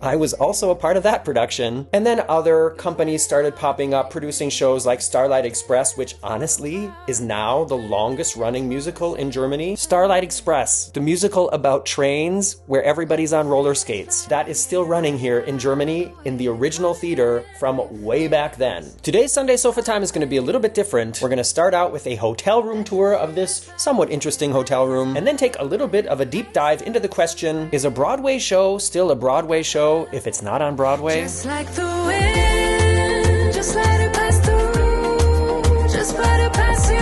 I was also a part of that production. And then other companies started popping up, producing shows like Starlight Express, which honestly is now the longest running musical in Germany. Starlight Express, the musical about trains where everybody's on roller skates. That is still running here in Germany in the original theater from way back then. Today's Sunday Sofa Time is going to be a little bit different. We're going to start out with a hotel room tour of this somewhat interesting hotel room, and then take a little bit of a deep dive into the question, is a Broadway show still a Broadway show if it's not on Broadway? Just like the wind, just let it pass through, just let it pass you.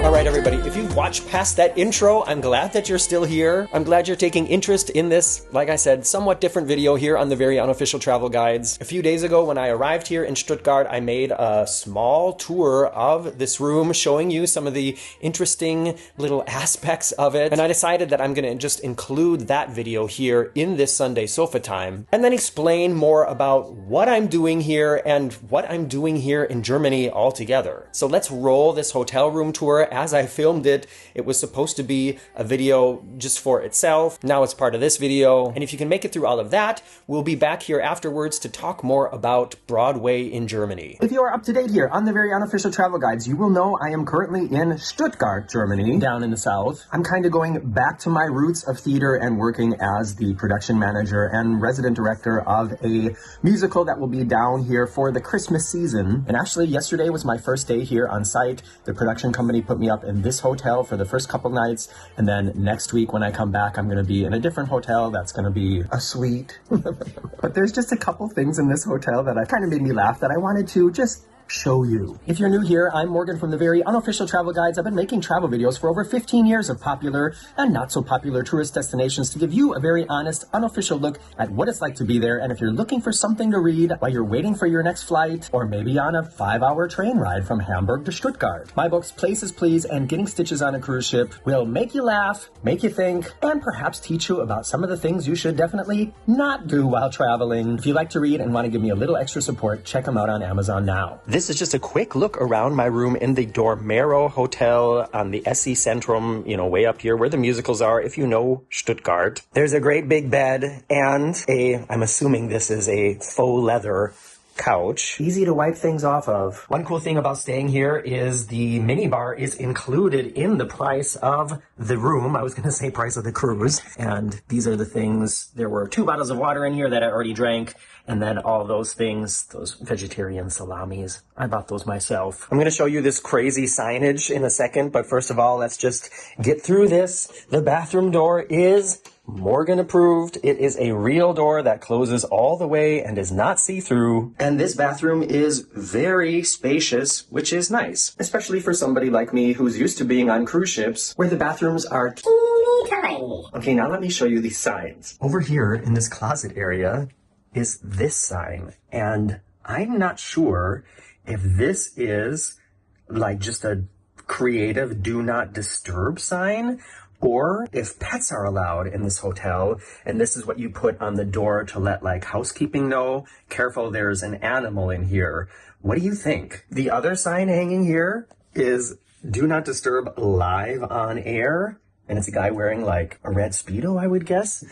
All right, everybody, if you've watched past that intro, I'm glad that you're still here. I'm glad you're taking interest in this, like I said, somewhat different video here on the Very Unofficial Travel Guides. A few days ago when I arrived here in Stuttgart, I made a small tour of this room showing you some of the interesting little aspects of it. And I decided that I'm going to just include that video here in this Sunday Sofa Time and then explain more about what I'm doing here and what I'm doing here in Germany altogether. So let's roll this hotel room tour. As I filmed it, it was supposed to be a video just for itself. Now it's part of this video. And if you can make it through all of that, we'll be back here afterwards to talk more about Broadway in Germany. If you are up to date here on the Very Unofficial Travel Guides, you will know I am currently in Stuttgart, Germany, down in the south. I'm kind of going back to my roots of theater and working as the production manager and resident director of a musical that will be down here for the Christmas season. And actually, yesterday was my first day here on site. The production company put me up in this hotel for the first couple nights, and then next week when I come back, I'm going to be in a different hotel that's going to be a suite. But there's just a couple things in this hotel that kind of made me laugh that I wanted to just show you. If you're new here, I'm Morgan from the Very Unofficial Travel Guides. I've been making travel videos for over 15 years of popular and not so popular tourist destinations to give you a very honest, unofficial look at what it's like to be there. And if you're looking for something to read while you're waiting for your next flight, or maybe on a 5-hour train ride from Hamburg to Stuttgart, my books Places Please and Getting Stitches on a Cruise Ship will make you laugh, make you think, and perhaps teach you about some of the things you should definitely not do while traveling. If you like to read and want to give me a little extra support, check them out on Amazon now. This is just a quick look around my room in the Dormero Hotel on the SE Centrum, way up here where the musicals are, if you know Stuttgart. There's a great big bed and I'm assuming this is a faux leather couch. Easy to wipe things off of. One cool thing about staying here is the minibar is included in the price of the room. I was going to say price of the cruise. And these are the things. There were 2 bottles of water in here that I already drank. And then all those things, those vegetarian salamis, I bought those myself. I'm going to show you this crazy signage in a second. But first of all, let's just get through this. The bathroom door is Morgan approved. It is a real door that closes all the way and is not see-through. And this bathroom is very spacious, which is nice, especially for somebody like me who's used to being on cruise ships where the bathrooms are teeny tiny. Okay, now let me show you these signs. Over here in this closet area is this sign, and I'm not sure if this is like just a creative do not disturb sign, or if pets are allowed in this hotel, and this is what you put on the door to let like housekeeping know, careful, there's an animal in here. What do you think? The other sign hanging here is do not disturb live on air, and it's a guy wearing like a red Speedo, I would guess.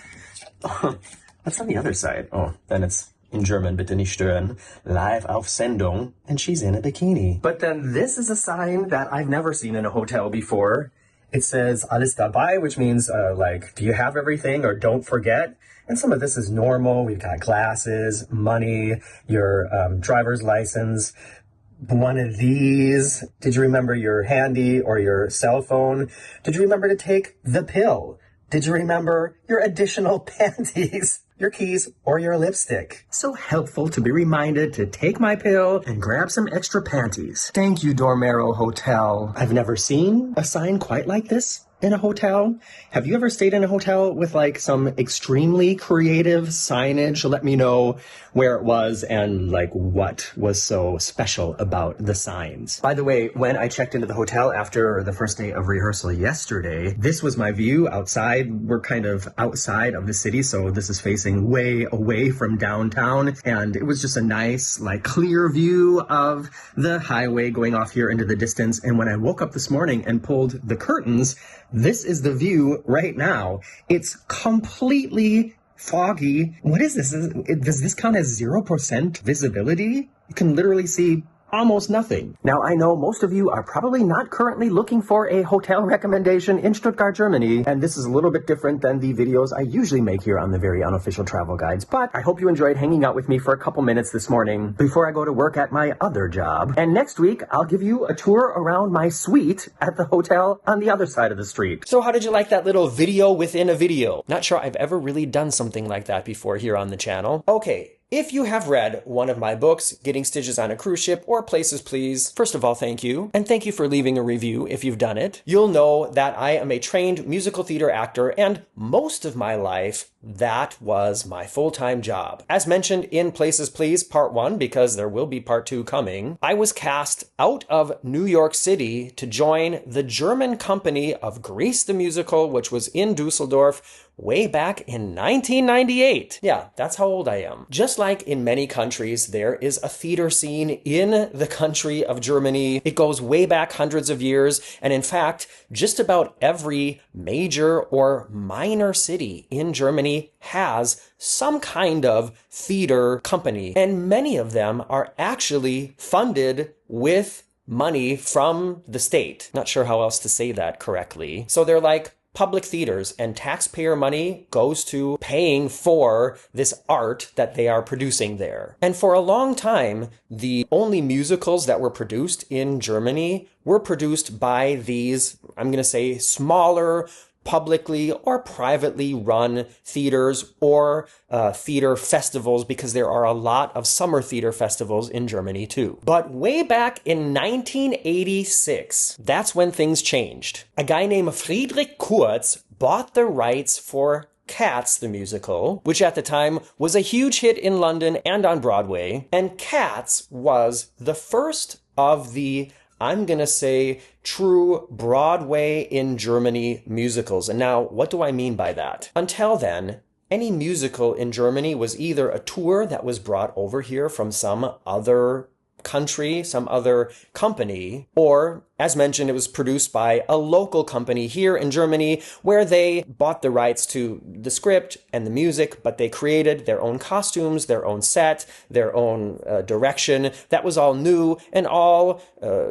What's on the other side? Oh, then it's in German, bitte nicht stören, live auf Sendung, and she's in a bikini. But then this is a sign that I've never seen in a hotel before. It says alles dabei, which means like, do you have everything or don't forget? And some of this is normal. We've got glasses, money, your driver's license. One of these. Did you remember your handy or your cell phone? Did you remember to take the pill? Did you remember your additional panties, your keys, or your lipstick? So helpful to be reminded to take my pill and grab some extra panties. Thank you, Dormero Hotel. I've never seen a sign quite like this in a hotel. Have you ever stayed in a hotel with like some extremely creative signage? Let me know where it was and like what was so special about the signs. By the way, when I checked into the hotel after the first day of rehearsal yesterday, this was my view outside. We're kind of outside of the city, so this is facing way away from downtown, and it was just a nice like clear view of the highway going off here into the distance. And when I woke up this morning and pulled the curtains, this is the view right now. It's completely foggy. What is this? Does this count as 0% visibility? You can literally see almost nothing. Now, I know most of you are probably not currently looking for a hotel recommendation in Stuttgart, Germany, and this is a little bit different than the videos I usually make here on the Very Unofficial Travel Guides, but I hope you enjoyed hanging out with me for a couple minutes this morning before I go to work at my other job. And next week, I'll give you a tour around my suite at the hotel on the other side of the street. So how did you like that little video within a video? Not sure I've ever really done something like that before here on the channel. Okay. If you have read one of my books, Getting Stitches on a Cruise Ship or Places Please, first of all, thank you. And thank you for leaving a review if you've done it. You'll know that I am a trained musical theater actor, and most of my life, that was my full-time job. As mentioned in Places Please Part 1, because there will be Part 2 coming, I was cast out of New York City to join the German company of Grease the Musical, which was in Dusseldorf, way back in 1998. Yeah, that's how old I am. Just like in many countries, there is a theater scene in the country of Germany. It goes way back hundreds of years, and in fact, just about every major or minor city in Germany has some kind of theater company, and many of them are actually funded with money from the state. Not sure how else to say that correctly. So they're like public theaters, and taxpayer money goes to paying for this art that they are producing there. And for a long time, the only musicals that were produced in Germany were produced by these, I'm going to say, smaller, publicly or privately run theaters or theater festivals, because there are a lot of summer theater festivals in Germany too. But way back in 1986, that's when things changed. A guy named Friedrich Kurz bought the rights for Cats the musical, which at the time was a huge hit in London and on Broadway. And Cats was the first of the, I'm going to say, true Broadway in Germany musicals. And now, what do I mean by that? Until then, any musical in Germany was either a tour that was brought over here from some other country, some other company, or, as mentioned, it was produced by a local company here in Germany where they bought the rights to the script and the music, but they created their own costumes, their own set, their own direction. That was all new and all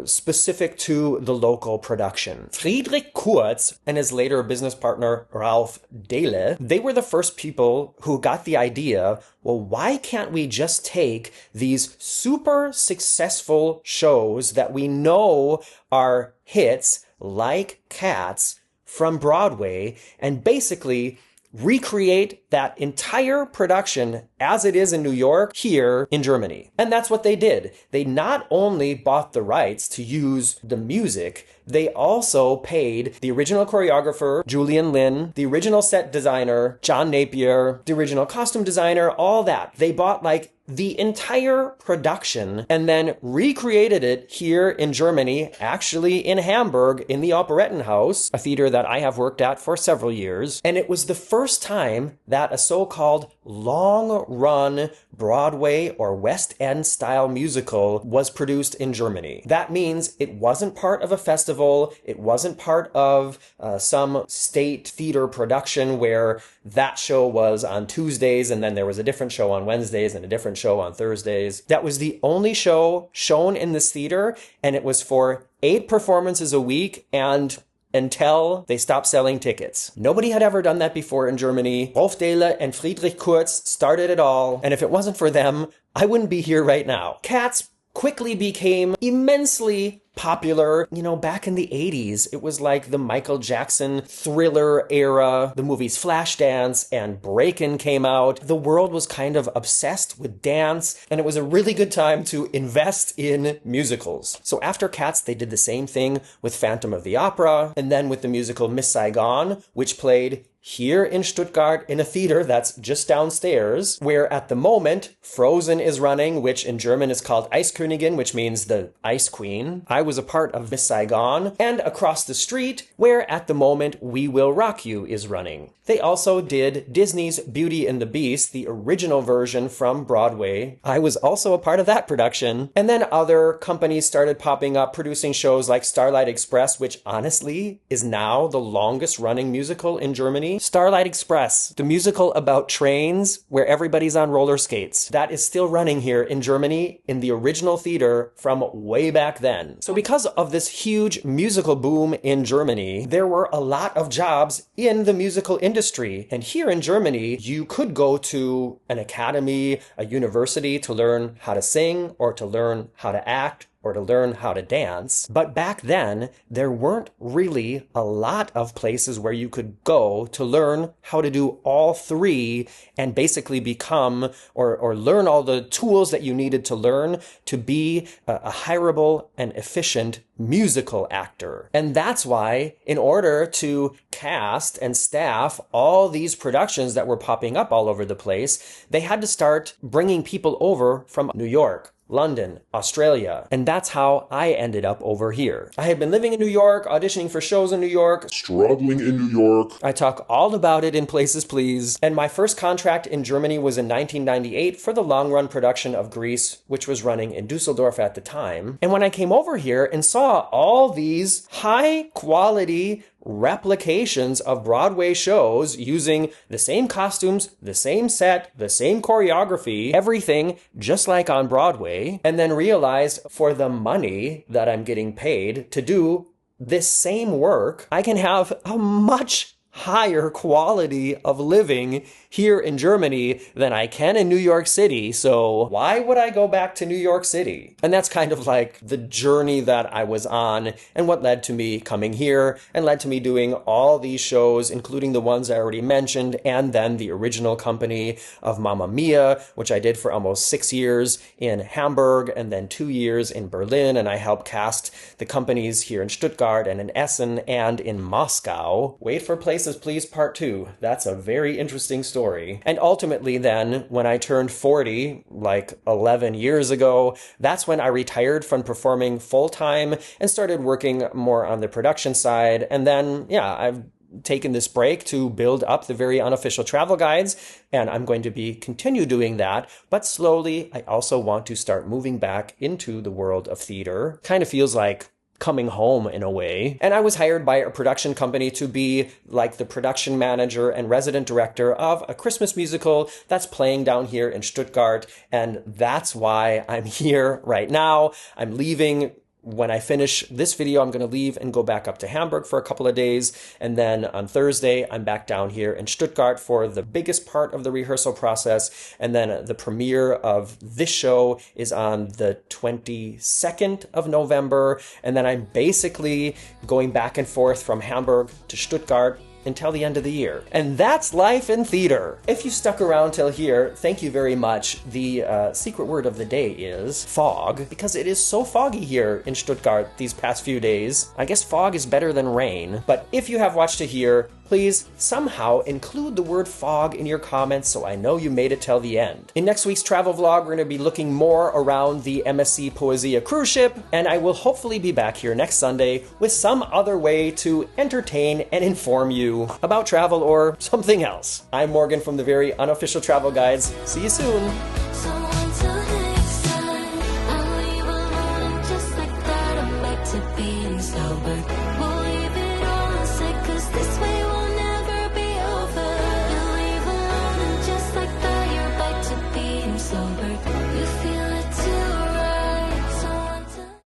specific to the local production. Friedrich Kurz and his later business partner Ralph Dahle, they were the first people who got the idea, well, why can't we just take these super successful shows that we know are hits like Cats from Broadway and basically recreate that entire production as it is in New York here in Germany. And that's what they did. They not only bought the rights to use the music, they also paid the original choreographer, Julian Lin, the original set designer, John Napier, the original costume designer, all that. They bought like the entire production and then recreated it here in Germany, actually in Hamburg in the Operettenhaus, a theater that I have worked at for several years. And it was the first time that a so-called long-run Broadway or West End style musical was produced in Germany. That means it wasn't part of a festival, it wasn't part of some state theater production where that show was on Tuesdays and then there was a different show on Wednesdays and a different show on Thursdays. That was the only show shown in this theater, and it was for 8 performances a week and until they stopped selling tickets. Nobody had ever done that before in Germany. Rolf Dahle and Friedrich Kurz started it all, and if it wasn't for them, I wouldn't be here right now. Cats quickly became immensely popular. You know, back in the 80s, it was like the Michael Jackson Thriller era. The movies Flashdance and Breakin' came out. The world was kind of obsessed with dance, and it was a really good time to invest in musicals. So after Cats, they did the same thing with Phantom of the Opera, and then with the musical Miss Saigon, which played here in Stuttgart in a theater that's just downstairs, where at the moment Frozen is running, which in German is called Eiskönigin, which means the Ice Queen. I was a part of Miss Saigon, and across the street, where at the moment We Will Rock You is running. They also did Disney's Beauty and the Beast, the original version from Broadway. I was also a part of that production. And then other companies started popping up, producing shows like Starlight Express, which honestly is now the longest running musical in Germany. Germany, Starlight Express, the musical about trains where everybody's on roller skates. That is still running here in Germany in the original theater from way back then. So because of this huge musical boom in Germany, there were a lot of jobs in the musical industry. And here in Germany, you could go to an academy, a university to learn how to sing or to learn how to act or to learn how to dance. But back then, there weren't really a lot of places where you could go to learn how to do all three and basically become or learn all the tools that you needed to learn to be a hireable and efficient musical actor. And that's why, in order to cast and staff all these productions that were popping up all over the place, they had to start bringing people over from New York, London, Australia. And that's how I ended up over here. I had been living in New York, auditioning for shows in New York, struggling in New York. I talk all about it in Places Please. And my first contract in Germany was in 1998 for the long-run production of Grease, which was running in Dusseldorf at the time. And when I came over here and saw all these high-quality replications of Broadway shows using the same costumes, the same set, the same choreography, everything just like on Broadway, and then realized for the money that I'm getting paid to do this same work, I can have a much higher quality of living here in Germany than I can in New York City. So why would I go back to New York City? And that's kind of like the journey that I was on and what led to me coming here and led to me doing all these shows, including the ones I already mentioned, and then the original company of Mamma Mia, which I did for almost 6 years in Hamburg and then 2 years in Berlin. And I helped cast the companies here in Stuttgart and in Essen and in Moscow. Wait for Places Please Part 2. That's a very interesting story. And ultimately then, when I turned 40, like 11 years ago, that's when I retired from performing full-time and started working more on the production side. And then, yeah, I've taken this break to build up the Very Unofficial Travel Guides, and I'm going to continue doing that. But slowly, I also want to start moving back into the world of theater. Kind of feels like coming home in a way. And I was hired by a production company to be like the production manager and resident director of a Christmas musical that's playing down here in Stuttgart. And that's why I'm here right now. I'm leaving. When I finish this video, I'm going to leave and go back up to Hamburg for a couple of days. And then on Thursday, I'm back down here in Stuttgart for the biggest part of the rehearsal process. And then the premiere of this show is on the 22nd of November. And then I'm basically going back and forth from Hamburg to Stuttgart until the end of the year. And that's life in theater. If you stuck around till here, thank you very much. The secret word of the day is fog, because it is so foggy here in Stuttgart these past few days. I guess fog is better than rain, but if you have watched to here, please somehow include the word fog in your comments so I know you made it till the end. In next week's travel vlog, we're going to be looking more around the MSC Poesia cruise ship, and I will hopefully be back here next Sunday with some other way to entertain and inform you about travel or something else. I'm Morgan from the Very Unofficial Travel Guides. See you soon! So until next time, I'll leave alone just like that. I'm back to being sober. We'll leave it all unsaid, 'cause this